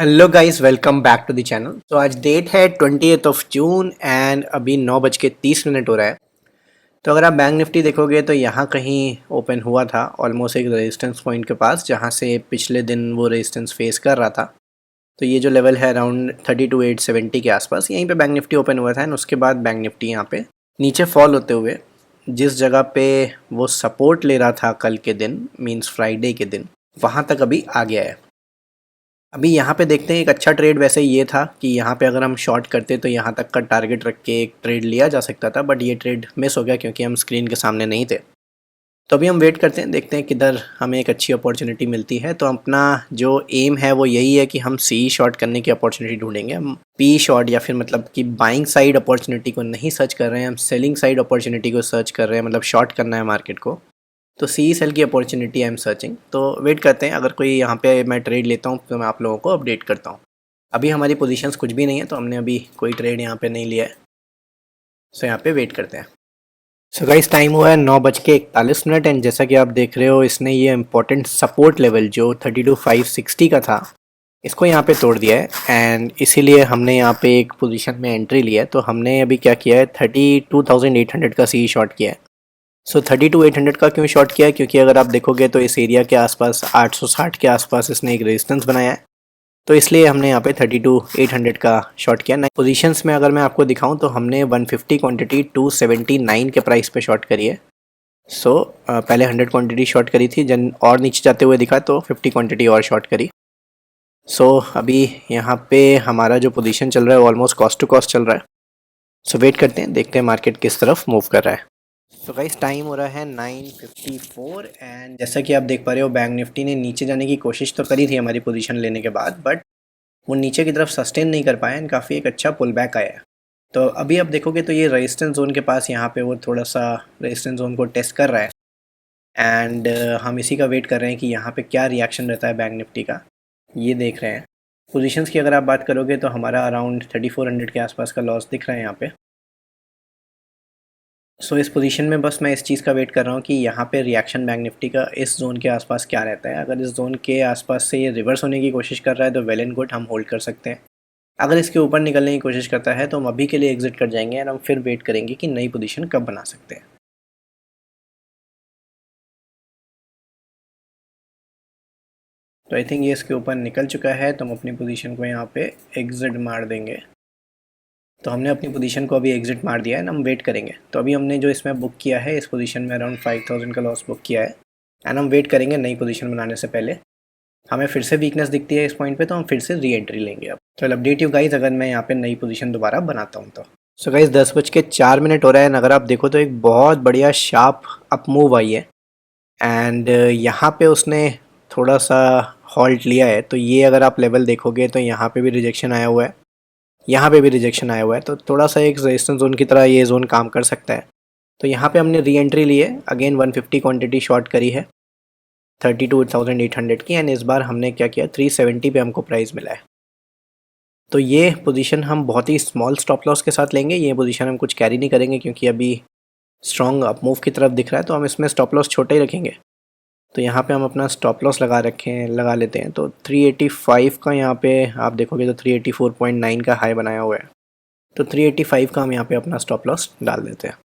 Hello guys, welcome back to the channel. तो आज date है 20th of June एंड अभी 9:30 हो रहा है। तो अगर आप बैंक निफ्टी देखोगे तो यहाँ कहीं ओपन हुआ था ऑलमोस्ट एक रेजिस्टेंस पॉइंट के पास, जहाँ से पिछले दिन वो रेजिस्टेंस फेस कर रहा था। तो ये जो लेवल है अराउंड 32,870 के आसपास, यहीं पे बैंक निफ्टी ओपन हुआ था। एंड उसके बाद बैंक निफ्टी यहाँ पे नीचे फॉल होते हुए जिस जगह पे वो सपोर्ट ले रहा था कल के दिन, मीन्स फ्राइडे के दिन, वहाँ तक अभी आ गया है। अभी यहाँ पे देखते हैं, एक अच्छा ट्रेड वैसे ये था कि यहाँ पे अगर हम शॉर्ट करते तो यहाँ तक का टारगेट रख के एक ट्रेड लिया जा सकता था, बट ये ट्रेड मिस हो गया क्योंकि हम स्क्रीन के सामने नहीं थे। तो अभी हम वेट करते हैं, देखते हैं किधर हमें एक अच्छी अपॉर्चुनिटी मिलती है। तो अपना जो एम है वो यही है कि हम सी शॉर्ट करने की अपॉर्चुनिटी ढूंढेंगे। हम पी शॉर्ट या फिर मतलब कि बाइंग साइड अपॉर्चुनिटी को नहीं सर्च कर रहे हैं, हम सेलिंग साइड अपॉर्चुनिटी को सर्च कर रहे हैं, मतलब शॉर्ट करना है मार्केट को। तो सी सेल की अपॉर्चुनिटी आई एम सर्चिंग। तो वेट करते हैं, अगर कोई यहाँ पे मैं ट्रेड लेता हूँ तो मैं आप लोगों को अपडेट करता हूँ। अभी हमारी पोजीशंस कुछ भी नहीं है, तो हमने अभी कोई ट्रेड यहाँ पे नहीं लिया है। सो यहाँ पे वेट करते हैं। सो गाइस, टाइम हुआ है 9:41 एंड जैसा कि आप देख रहे हो, इसने ये इंपॉर्टेंट सपोर्ट लेवल जो 32,560 का था, इसको यहाँ पे तोड़ दिया है। एंड इसीलिए हमने यहाँ पे एक पोजीशन में एंट्री लिया है। तो हमने अभी क्या किया है, 32,800 का सी शॉर्ट किया है। सो 32,800 का क्यों शॉर्ट किया है, क्योंकि अगर आप देखोगे तो इस एरिया के आसपास 860 के आसपास इसने एक रेजिस्टेंस बनाया है। तो इसलिए हमने यहाँ पे 32,800 का शॉर्ट किया। पोजीशंस में अगर मैं आपको दिखाऊं तो हमने 150 क्वांटिटी 279 के प्राइस पे शॉर्ट करी है। सो पहले 100 क्वांटिटी शॉर्ट करी थी, जन और नीचे जाते हुए दिखा तो 50 क्वांटिटी और शॉर्ट करी। सो अभी यहाँ पे हमारा जो पोजीशन चल रहा है ऑलमोस्ट कॉस्ट टू कॉस्ट चल रहा है। सो वेट करते हैं, देखते हैं मार्केट किस तरफ मूव कर रहा है। तो गाइस, टाइम हो रहा है 9:54 एंड जैसा कि आप देख पा रहे हो, बैंक निफ्टी ने नीचे जाने की कोशिश तो करी थी हमारी पोजीशन लेने के बाद, बट वो नीचे की तरफ सस्टेन नहीं कर पाया एंड काफ़ी एक अच्छा पुल बैक आया है। तो अभी आप देखोगे तो ये रेजिस्टेंस जोन के पास यहाँ पे वो थोड़ा सा रेजिस्टेंस जोन को टेस्ट कर रहा है। एंड हम इसी का वेट कर रहे हैं कि यहाँ पे क्या रिएक्शन रहता है बैंक निफ्टी का, ये देख रहे हैं। पोजीशंस की अगर आप बात करोगे तो हमारा अराउंड 3400 के आसपास का लॉस दिख रहा है यहाँ पे। सो इस पोजीशन में बस मैं इस चीज़ का वेट कर रहा हूँ कि यहाँ पे रिएक्शन बैंक निफ्टी का इस जोन के आसपास क्या रहता है। अगर इस जोन के आसपास से ये रिवर्स होने की कोशिश कर रहा है तो वेल एंड गुड, हम होल्ड कर सकते हैं। अगर इसके ऊपर निकलने की कोशिश करता है तो हम अभी के लिए एग्जिट कर जाएंगे और हम फिर वेट करेंगे कि नई पोजीशन कब बना सकते हैं। तो आई थिंक ये इसके ऊपर निकल चुका है, तो हम अपनी पोजीशन को यहाँ पे एग्जिट मार देंगे। तो हमने अपनी पोजीशन को अभी एग्जिट मार दिया है, हम वेट करेंगे। तो अभी हमने जो इसमें बुक किया है, इस पोजीशन में अराउंड 5,000 का लॉस बुक किया है। एंड हम वेट करेंगे नई पोजीशन बनाने से पहले। हमें फिर से वीकनेस दिखती है इस पॉइंट पे तो हम फिर से री एंट्री लेंगे। अब तो अपडेट यू गाइज, अगर मैं यहाँ पे नई पोजीशन दोबारा बनाता हूँ तो। सो गाइज, 10:04 हो रहा है। अगर आप देखो तो एक बहुत बढ़िया शार्प अप मूव आई है। एंड यहाँ पे उसने थोड़ा सा हॉल्ट लिया है। तो ये अगर आप लेवल देखोगे तो यहाँ पे भी रिजेक्शन आया हुआ है, यहाँ पे भी रिजेक्शन आया हुआ है। तो थोड़ा सा एक रेजिस्टेंस जोन की तरह ये जोन काम कर सकता है। तो यहाँ पे हमने री एंट्री ली है, अगेन 150 क्वांटिटी शॉर्ट करी है 32,800 की। एंड इस बार हमने क्या किया, 370 पे हमको प्राइस मिला है। तो ये पोजीशन हम बहुत ही स्मॉल स्टॉप लॉस के साथ लेंगे। ये पोजीशन हम कुछ कैरी नहीं करेंगे क्योंकि अभी स्ट्रॉन्ग अप मूव की तरफ दिख रहा है, तो हम इसमें स्टॉप लॉस छोटा ही रखेंगे। तो यहाँ पे हम अपना स्टॉप लॉस लगा लेते हैं। तो 385 का यहाँ पे आप देखोगे तो 384.9 का हाई बनाया हुआ है। तो 385 का हम यहाँ पे अपना स्टॉप लॉस डाल देते हैं।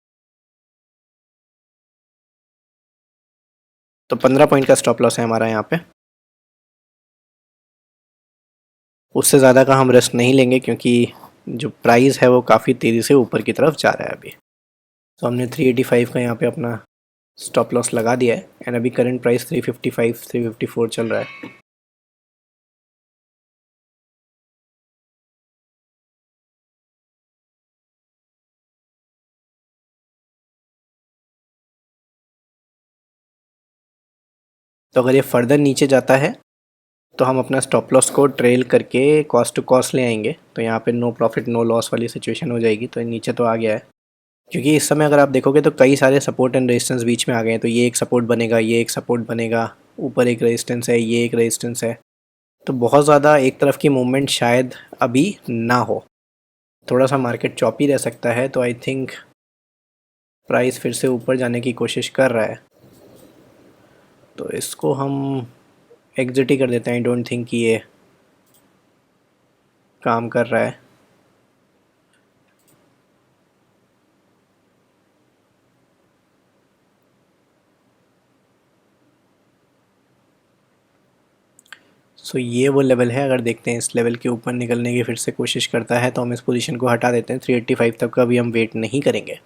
तो 15 पॉइंट का स्टॉप लॉस है हमारा यहाँ पे। उससे ज़्यादा का हम रिस्क नहीं लेंगे क्योंकि जो प्राइस है वो काफ़ी तेज़ी से ऊपर की तरफ जा रहा है अभी। तो हमने 385 का यहाँ पे अपना स्टॉप लॉस लगा दिया है। एंड अभी करंट प्राइस 355 354 चल रहा है। तो अगर ये फर्दर नीचे जाता है तो हम अपना स्टॉप लॉस को ट्रेल करके कॉस्ट टू कॉस्ट ले आएंगे। तो यहाँ पे नो प्रॉफिट नो लॉस वाली सिचुएशन हो जाएगी। तो नीचे तो आ गया है, क्योंकि इस समय अगर आप देखोगे तो कई सारे सपोर्ट एंड रेजिस्टेंस बीच में आ गए हैं। तो ये एक सपोर्ट बनेगा, ये एक सपोर्ट बनेगा, ऊपर एक रेजिस्टेंस है, ये एक रेजिस्टेंस है। तो बहुत ज़्यादा एक तरफ की मूवमेंट शायद अभी ना हो, थोड़ा सा मार्केट चॉपी रह सकता है। तो आई थिंक प्राइस फिर से ऊपर जाने की कोशिश कर रहा है, तो इसको हम एग्जिट ही कर देते हैं। आई डोंट थिंक कि ये काम कर रहा है। सो ये वो लेवल है, अगर देखते हैं इस लेवल के ऊपर निकलने की फिर से कोशिश करता है तो हम इस पोजीशन को हटा देते हैं। 385 तक का भी हम वेट नहीं करेंगे।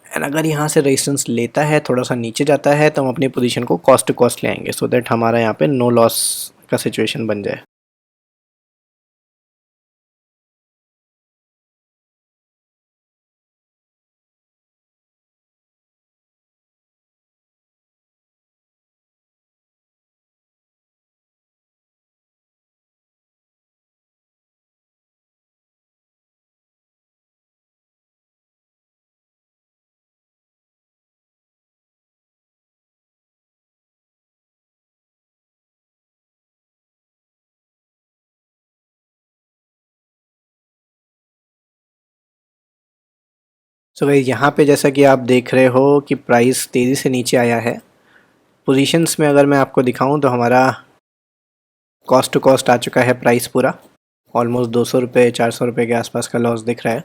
एंड अगर यहाँ से रेजिस्टेंस लेता है, थोड़ा सा नीचे जाता है, तो हम अपनी पोजीशन को कॉस्ट टू कॉस्ट ले आएंगे सो दैट हमारा यहाँ पे नो लॉस का सिचुएशन बन जाए। सो गाइस यहाँ पे जैसा कि आप देख रहे हो कि प्राइस तेज़ी से नीचे आया है। पोजीशंस में अगर मैं आपको दिखाऊं तो हमारा कॉस्ट टू कॉस्ट आ चुका है प्राइस पूरा। ऑलमोस्ट 200 रुपये 400 रुपये के आसपास का लॉस दिख रहा है।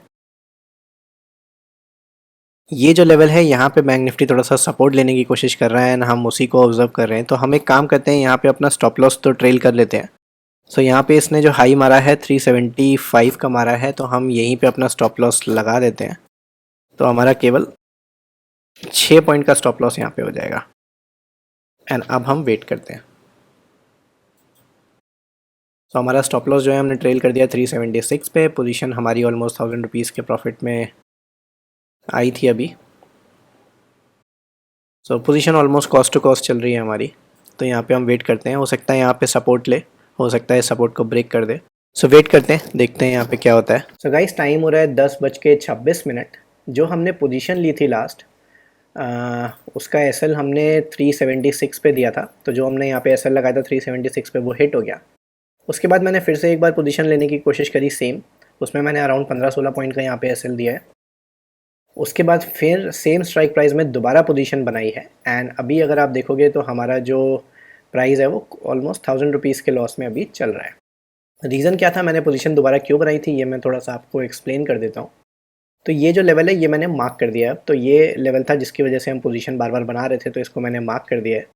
ये जो लेवल है यहाँ पे बैंक निफ्टी थोड़ा सा सपोर्ट लेने की कोशिश कर रहा है ना, हम उसी को ऑब्जर्व कर रहे हैं। तो हम एक काम करते हैं, यहाँ पे अपना स्टॉप लॉस तो ट्रेल कर लेते हैं। सो यहाँ पे इसने जो हाई मारा है 375 का मारा है, तो हम यहीं पे अपना स्टॉप लॉस लगा देते हैं। तो हमारा केवल 6 पॉइंट का स्टॉप लॉस यहाँ पे हो जाएगा। एंड अब हम वेट करते हैं। तो हमारा स्टॉप लॉस जो है हमने ट्रेल कर दिया 376 पे। पोजीशन हमारी ऑलमोस्ट 1000 रुपीज़ के प्रॉफिट में आई थी अभी। So position almost cost to cost चल रही है हमारी। तो यहाँ पे हम वेट करते हैं, हो सकता है यहाँ पे सपोर्ट ले, हो सकता है सपोर्ट को ब्रेक कर दे। सो वेट करते हैं, देखते हैं यहाँ पे क्या होता है। सो गाइस टाइम हो रहा है 10:26। जो हमने पोजीशन ली थी लास्ट, उसका एसएल हमने 376 पे दिया था। तो जो हमने यहाँ पे एसएल लगाया था 376 पे, वो हिट हो गया। उसके बाद मैंने फिर से एक बार पोजीशन लेने की कोशिश करी सेम। उसमें मैंने अराउंड 15-16 पॉइंट का यहाँ पे एसएल दिया है। उसके बाद फिर सेम स्ट्राइक प्राइस में दोबारा पोजीशन बनाई है। एंड अभी अगर आप देखोगे तो हमारा जो प्राइस है वो ऑलमोस्ट 1000 रुपीज़ के लॉस में अभी चल रहा है। रीज़न क्या था, मैंने पोजीशन दोबारा क्यों बनाई थी, ये मैं थोड़ा सा आपको एक्सप्लेन कर देता हूँ। तो ये जो लेवल है ये मैंने मार्क कर दिया है। तो ये लेवल था जिसकी वजह से हम पोजीशन बार बार बना रहे थे, तो इसको मैंने मार्क कर दिया है।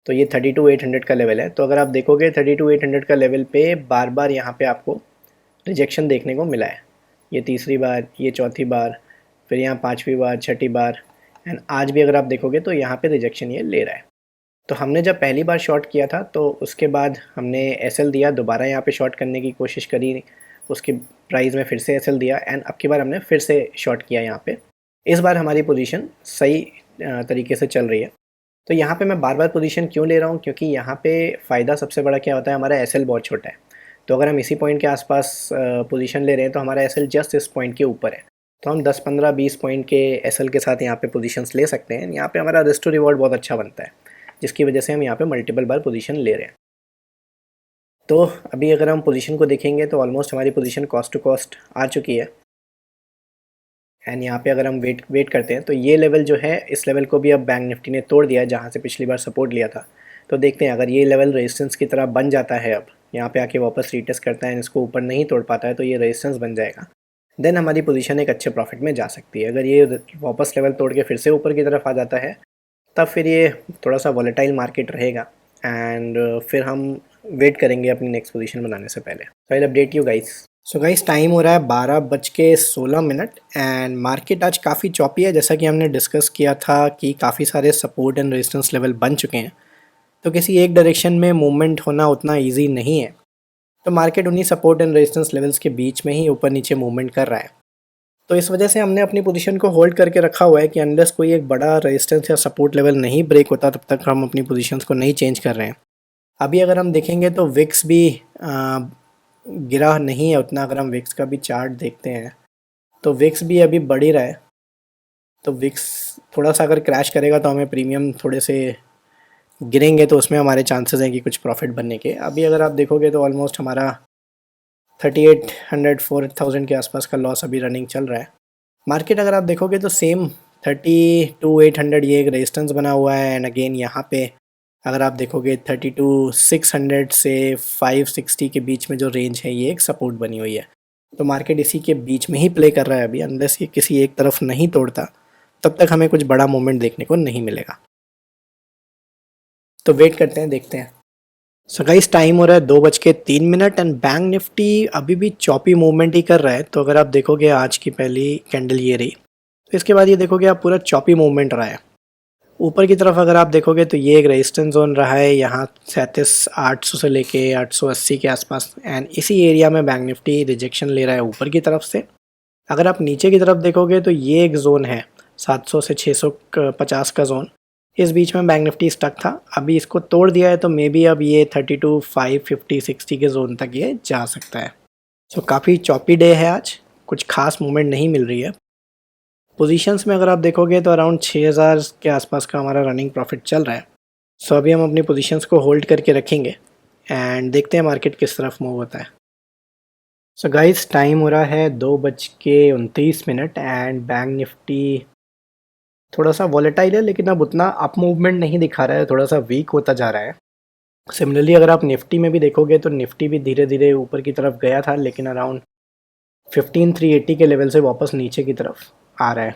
तो ये 32,800 का लेवल है। तो अगर आप देखोगे 32,800 का लेवल पे बार बार यहाँ पे आपको रिजेक्शन देखने को मिला है। ये तीसरी बार, ये चौथी बार, फिर यहाँ पांचवी बार, छठी बार, एंड आज भी अगर आप देखोगे तो यहाँ पे रिजेक्शन ये ले रहा है। तो हमने जब पहली बार शॉर्ट किया था तो उसके बाद हमने एसएल दिया, दोबारा यहाँ पे शॉर्ट करने की कोशिश करी, उसके प्राइस में फिर से एसएल दिया, एंड अब की बार हमने फिर से शॉर्ट किया यहाँ पे। इस बार हमारी पोजीशन सही तरीके से चल रही है। तो यहाँ पे मैं बार बार पोजीशन क्यों ले रहा हूँ, क्योंकि यहाँ पे फ़ायदा सबसे बड़ा क्या होता है, हमारा एसएल बहुत छोटा है। तो अगर हम इसी पॉइंट के आसपास पोजीशन ले रहे हैं तो हमारा एसएल जस्ट इस पॉइंट के ऊपर है। तो हम 10, 15, 20 पॉइंट के एसएल के साथ यहाँ पे पोजीशंस ले सकते हैं। यहाँ पे हमारा रिस्क टू रिवॉर्ड बहुत अच्छा बनता है, जिसकी वजह से हम यहाँ पे मल्टीपल बार पोजीशन ले रहे हैं। तो अभी अगर हम पोजीशन को देखेंगे तो ऑलमोस्ट हमारी पोजीशन कॉस्ट टू कॉस्ट आ चुकी है। एंड यहाँ पे अगर हम वेट करते हैं तो ये लेवल जो है, इस लेवल को भी अब बैंक निफ्टी ने तोड़ दिया है जहाँ से पिछली बार सपोर्ट लिया था। तो देखते हैं अगर ये लेवल रेजिस्टेंस की तरह बन जाता है, अब यहाँ पे आके वापस रीटेस्ट करता है, इसको ऊपर नहीं तोड़ पाता है, तो ये रेजिस्टेंस बन जाएगा। देन हमारी पोजीशन एक अच्छे प्रॉफिट में जा सकती है। अगर ये वापस लेवल तोड़ के फिर से ऊपर की तरफ आ जाता है, तब फिर ये थोड़ा सा वॉलेटाइल मार्केट रहेगा। एंड फिर हम वेट करेंगे अपनी नेक्स्ट पोजीशन बनाने से पहले। So I update you guys. So guys time हो रहा है 12:16 एंड मार्केट आज काफ़ी चॉपी है। जैसा कि हमने डिस्कस किया था कि काफ़ी सारे सपोर्ट एंड रेजिस्टेंस लेवल बन चुके हैं, तो किसी एक डायरेक्शन में मूवमेंट होना उतना ईजी नहीं है। तो मार्केट उन्हीं सपोर्ट एंड रेजिस्टेंस लेवल्स के बीच में ही ऊपर नीचे मूवमेंट कर रहा है। तो इस वजह से हमने अपनी पोजीशन को होल्ड करके रखा हुआ है कि अनलेस कोई एक बड़ा रेजिस्टेंस या सपोर्ट लेवल नहीं ब्रेक होता, तब तक हम अपनी पोजीशंस को नहीं चेंज कर रहे हैं। अभी अगर हम देखेंगे तो विक्स भी गिरा नहीं है उतना। अगर हम विक्स का भी चार्ट देखते हैं तो विक्स भी अभी बढ़ ही रहा है। तो विक्स थोड़ा सा अगर क्रैश करेगा तो हमें प्रीमियम थोड़े से गिरेंगे, तो उसमें हमारे चांसेस हैं कि कुछ प्रॉफिट बनने के। अभी अगर आप देखोगे तो ऑलमोस्ट हमारा 3800 4000 के आसपास का लॉस अभी रनिंग चल रहा है। मार्केट अगर आप देखोगे तो सेम 32,800 ये एक रेजिस्टेंस बना हुआ है, एंड अगेन यहाँ पे अगर आप देखोगे 32,600 से 560 के बीच में जो रेंज है ये एक सपोर्ट बनी हुई है। तो मार्केट इसी के बीच में ही प्ले कर रहा है अभी, अनलेस ये किसी एक तरफ नहीं तोड़ता तब तक हमें कुछ बड़ा मूवमेंट देखने को नहीं मिलेगा। तो वेट करते हैं, देखते हैं। सो गाइस टाइम हो रहा है 2:03 एंड बैंक निफ्टी अभी भी चॉपी मूवमेंट ही कर रहा है। तो अगर आप देखोगे आज की पहली कैंडल ये रही, तो इसके बाद ये देखोगे आप पूरा चॉपी मूवमेंट रहा है। ऊपर की तरफ अगर आप देखोगे तो ये एक रेजिस्टेंस जोन रहा है यहाँ 37,800 से लेके 880 के आसपास, एंड इसी एरिया में बैंक निफ्टी रिजेक्शन ले रहा है ऊपर की तरफ से। अगर आप नीचे की तरफ देखोगे तो ये एक जोन है 700 से 650 का जोन, इस बीच में बैंक निफ्टी स्टक था। अभी इसको तोड़ दिया है तो मे बी अब ये 32, 550, 60 के जोन तक ये जा सकता है। सो काफ़ी चॉपी डे है आज, कुछ खास मूवमेंट नहीं मिल रही है। पोजीशंस में अगर आप देखोगे तो अराउंड 6000 के आसपास का हमारा रनिंग प्रॉफिट चल रहा है। सो अभी हम अपनी पोजीशंस को होल्ड करके रखेंगे एंड देखते हैं मार्केट किस तरफ मूव होता है। सो गाइस टाइम हो रहा है 2:29 एंड बैंक निफ्टी थोड़ा सा वॉलेटाइल है, लेकिन अब उतना अप मूवमेंट नहीं दिखा रहा है, थोड़ा सा वीक होता जा रहा है। सिमिलरली अगर आप निफ्टी में भी देखोगे तो निफ्टी भी धीरे धीरे ऊपर की तरफ गया था, लेकिन अराउंड 15,380 के लेवल से वापस नीचे की तरफ आ रहा है।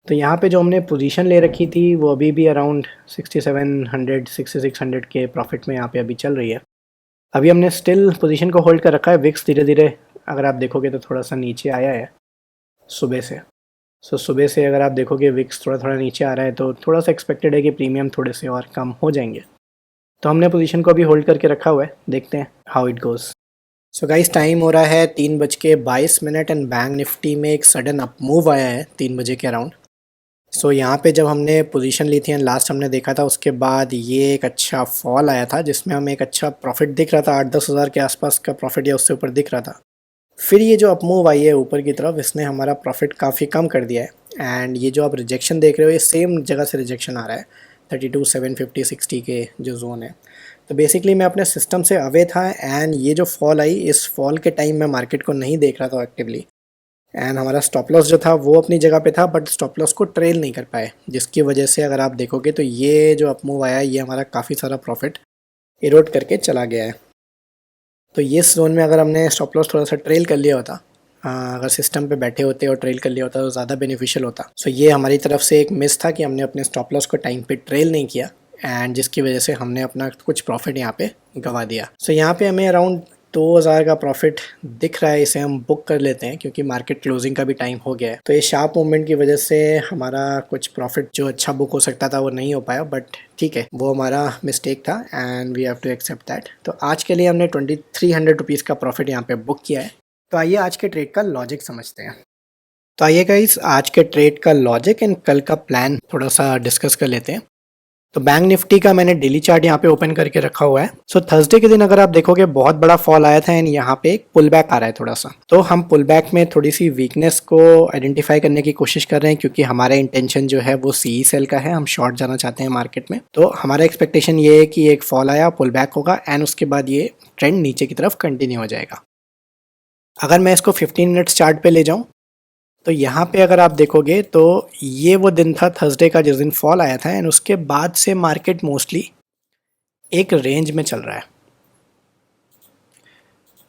तो यहाँ पे जो हमने पोजीशन ले रखी थी वो अभी भी अराउंड 6700, 6600 के प्रॉफिट में यहाँ पे अभी चल रही है। अभी हमने स्टिल पोजीशन को होल्ड कर रखा है। विक्स धीरे धीरे अगर आप देखोगे तो थोड़ा सा नीचे आया है सुबह से। सुबह से अगर आप देखोगे विक्स थोड़ा थोड़ा नीचे आ रहा है, तो थोड़ा सा एक्सपेक्टेड है कि प्रीमियम थोड़े से और कम हो जाएंगे। तो हमने पोजीशन को अभी होल्ड करके रखा हुआ है, देखते हैं how it goes. So guys time हो रहा है 3:22 एंड बैंक निफ्टी में एक सडन अप मूव आया है 3 बजे के अराउंड। सो यहाँ पे जब हमने पोजीशन ली थी एंड लास्ट हमने देखा था, उसके बाद ये एक अच्छा फॉल आया था जिसमें हमें एक अच्छा प्रॉफिट दिख रहा था, 8-10 हज़ार के आसपास का प्रॉफिट या उससे ऊपर दिख रहा था। फिर ये जो अप मूव आई है ऊपर की तरफ, इसने हमारा प्रॉफिट काफ़ी कम कर दिया है। एंड ये जो आप रिजेक्शन देख रहे हो ये सेम जगह से रिजेक्शन आ रहा है 32, 750, 60 के जो जोन है। तो बेसिकली मैं अपने सिस्टम से अवे था एंड ये जो फॉल आई, इस फॉल के टाइम मैं मार्केट को नहीं देख रहा था एक्टिवली, एंड हमारा स्टॉप लॉस जो था वो अपनी जगह पे था, बट स्टॉप लॉस को ट्रेल नहीं कर पाए, जिसकी वजह से अगर आप देखोगे तो ये जो अप मूव आया ये हमारा काफ़ी सारा प्रॉफिट इरोड करके चला गया है। तो ये जोन में अगर हमने स्टॉप लॉस थोड़ा सा ट्रेल कर लिया होता, अगर सिस्टम पे बैठे होते और ट्रेल कर लिया होता तो ज़्यादा बेनिफिशियल होता। सो ये हमारी तरफ से एक मिस था कि हमने अपने स्टॉप लॉस को टाइम पे ट्रेल नहीं किया, एंड जिसकी वजह से हमने अपना कुछ प्रॉफिट यहाँ पे गंवा दिया। सो यहाँ पे हमें अराउंड 2000 का प्रॉफिट दिख रहा है, इसे हम बुक कर लेते हैं क्योंकि मार्केट क्लोजिंग का भी टाइम हो गया है। तो ये शार्प मूवमेंट की वजह से हमारा कुछ प्रॉफिट जो अच्छा बुक हो सकता था वो नहीं हो पाया, बट ठीक है, वो हमारा मिस्टेक था and we have to accept that. तो आज के लिए हमने 2300 रुपीज़ का प्रॉफिट यहाँ पे बुक किया है। तो आइए आज के ट्रेड का लॉजिक समझते हैं। तो आइए गाइस आज के ट्रेड का लॉजिक एंड कल का प्लान थोड़ा सा डिस्कस कर लेते हैं। तो बैंक निफ्टी का मैंने डेली चार्ट यहाँ पे ओपन करके रखा हुआ है। सो थर्सडे के दिन अगर आप देखोगे बहुत बड़ा फॉल आया था एंड यहाँ पे एक पुल बैक आ रहा है थोड़ा सा। तो हम पुल बैक में थोड़ी सी वीकनेस को आइडेंटिफाई करने की कोशिश कर रहे हैं, क्योंकि हमारा इंटेंशन जो है वो सी सेल का है, हम शॉर्ट जाना चाहते हैं मार्केट में। तो हमारा एक्सपेक्टेशन ये है कि एक फॉल आया, पुल बैक होगा एंड उसके बाद ये ट्रेंड नीचे की तरफ कंटिन्यू हो जाएगा। अगर मैं इसको 15 मिनट्स चार्ट पे ले जाऊँ तो यहाँ पे अगर आप देखोगे तो ये वो दिन था थर्सडे का जिस दिन फॉल आया था, एंड उसके बाद से मार्केट मोस्टली एक रेंज में चल रहा है।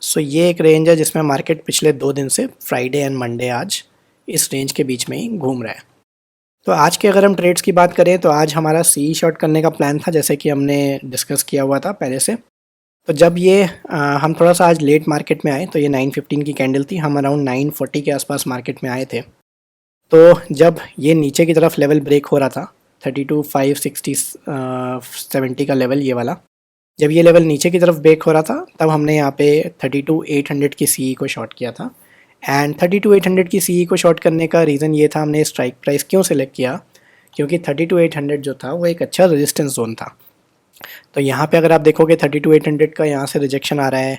सो ये एक रेंज है जिसमें मार्केट पिछले 2 दिन से फ्राइडे एंड मंडे आज इस रेंज के बीच में ही घूम रहा है। तो आज के अगर हम ट्रेड्स की बात करें तो आज हमारा सी शॉर्ट करने का प्लान था, जैसे कि हमने डिस्कस किया हुआ था पहले से। तो जब ये हम थोड़ा सा आज लेट मार्केट में आए तो ये 9:15 की कैंडल थी, हम अराउंड 9:40 के आसपास मार्केट में आए थे। तो जब ये नीचे की तरफ लेवल ब्रेक हो रहा था 32, 560, 70 का लेवल, ये वाला जब ये लेवल नीचे की तरफ ब्रेक हो रहा था तब हमने यहाँ पे 32,800 की सी को शॉर्ट किया था। एंड 32,800 की सी को शॉर्ट करने का रीज़न ये था, हमने स्ट्राइक प्राइस क्यों सिलेक्ट किया, क्योंकि 32,800 जो था वो एक अच्छा रेजिस्टेंस जोन था। तो यहाँ पे अगर आप देखोगे 32,800 का यहाँ से रिजेक्शन आ रहा है,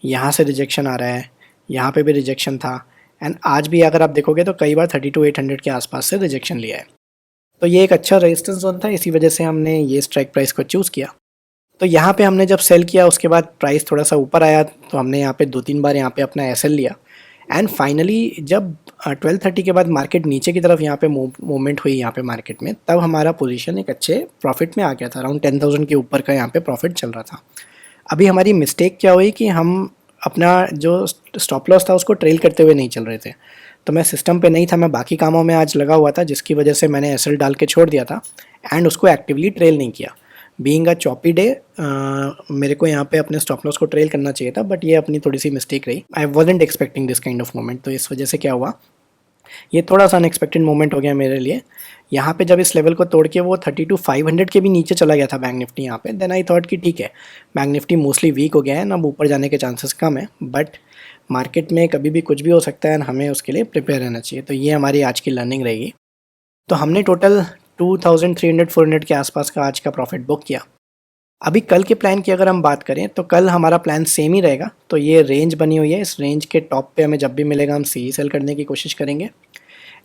यहाँ से रिजेक्शन आ रहा है, यहाँ पे भी रिजेक्शन था, एंड आज भी अगर आप देखोगे तो कई बार 32,800 के आसपास से रिजेक्शन लिया है। तो ये एक अच्छा रेजिस्टेंस जोन था, इसी वजह से हमने ये स्ट्राइक प्राइस को चूज़ किया। तो यहाँ पे हमने जब सेल किया उसके बाद प्राइस थोड़ा सा ऊपर आया तो हमने यहाँ पे 2-3 बार यहाँ पे अपना एसएल लिया, एंड फाइनली जब 12:30 के बाद मार्केट नीचे की तरफ यहाँ पे मूवमेंट हुई यहाँ पे मार्केट में, तब हमारा पोजीशन एक अच्छे प्रॉफिट में आ गया था। अराउंड 10,000 के ऊपर का यहाँ पे प्रॉफिट चल रहा था। अभी हमारी मिस्टेक क्या हुई कि हम अपना जो स्टॉप लॉस था उसको ट्रेल करते हुए नहीं चल रहे थे। तो मैं सिस्टम पे नहीं था, मैं बाकी कामों में आज लगा हुआ था, जिसकी वजह से मैंने एसएल डाल के छोड़ दिया था एंड उसको एक्टिवली ट्रेल नहीं किया। बीइंग अ चॉपी डे मेरे को यहाँ पे अपने स्टॉप लॉस को ट्रेल करना चाहिए था, बट ये अपनी थोड़ी सी मिस्टेक रही। I wasn't expecting this kind of moment. तो इस वजह से क्या हुआ, ये थोड़ा सा अनएक्सपेक्टेड मोमेंट हो गया मेरे लिए। यहाँ पे जब इस लेवल को तोड़ के वो 32,500 के भी नीचे चला गया था बैंक निफ्टी यहाँ पे, देन आई थॉट कि ठीक है, बैंक निफ्टी मोस्टली वीक हो गया है ना, अब ऊपर जाने के चांसेस कम है, बट मार्केट में कभी भी कुछ भी हो सकता है, हमें उसके लिए प्रिपेयर रहना चाहिए। तो ये हमारी आज की लर्निंग रहेगी। तो हमने टोटल 2,300-400 के आसपास का आज का प्रॉफिट बुक किया। अभी कल के प्लान की अगर हम बात करें तो कल हमारा प्लान सेम ही रहेगा। तो ये रेंज बनी हुई है, इस रेंज के टॉप पे हमें जब भी मिलेगा हम सी सेल करने की कोशिश करेंगे।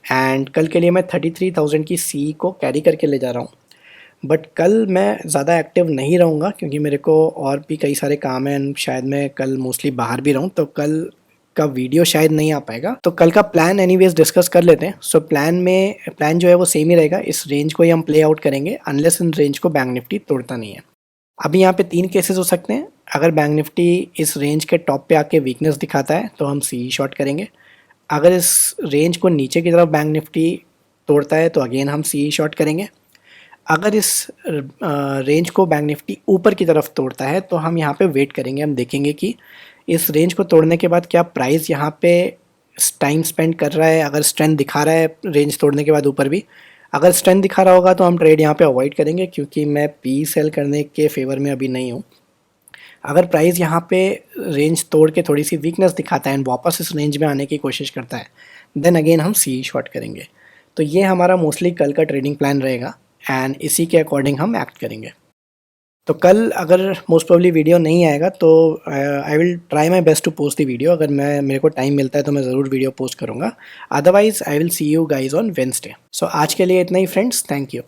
एंड कल के लिए मैं 33,000 की सी को कैरी करके ले जा रहा हूँ। बट कल मैं ज़्यादा एक्टिव नहीं रहूँगा क्योंकि मेरे को और भी कई सारे काम हैं एंड शायद मैं कल मोस्टली बाहर भी रहूँ, तो कल का वीडियो शायद नहीं आ पाएगा। तो कल का प्लान एनीवेज डिस्कस कर लेते हैं। सो प्लान जो है वो सेम ही रहेगा, इस रेंज को ही हम प्ले आउट करेंगे अनलेस इन रेंज को बैंक निफ्टी तोड़ता नहीं है। अभी यहाँ पे 3 केसेस हो सकते हैं। अगर बैंक निफ्टी इस रेंज के टॉप पे आके वीकनेस दिखाता है तो हम सी शॉर्ट करेंगे। अगर इस रेंज को नीचे की तरफ बैंक निफ्टी तोड़ता है तो अगेन हम सी शॉर्ट करेंगे। अगर इस रेंज को बैंक निफ्टी ऊपर की तरफ तोड़ता है तो हम यहाँ पे वेट करेंगे। हम देखेंगे कि इस रेंज को तोड़ने के बाद क्या प्राइस यहाँ पे टाइम स्पेंड कर रहा है, अगर स्ट्रेंथ दिखा रहा है रेंज तोड़ने के बाद ऊपर भी। अगर स्ट्रेंथ दिखा रहा होगा तो हम ट्रेड यहाँ पे अवॉइड करेंगे क्योंकि मैं पी सेल करने के फेवर में अभी नहीं हूँ। अगर प्राइस यहाँ पे रेंज तोड़ के थोड़ी सी वीकनेस दिखाता है एंड वापस इस रेंज में आने की कोशिश करता है, देन अगेन हम सी शॉर्ट करेंगे। तो ये हमारा मोस्टली कल का ट्रेडिंग प्लान रहेगा एंड इसी के अकॉर्डिंग हम एक्ट करेंगे। तो कल अगर मोस्ट प्रोबेबली वीडियो नहीं आएगा तो I will try my best to post the video. अगर मेरे को टाइम मिलता है तो मैं ज़रूर वीडियो पोस्ट करूँगा। Otherwise I will see you guys on Wednesday. So आज के लिए इतना ही फ्रेंड्स, थैंक यू।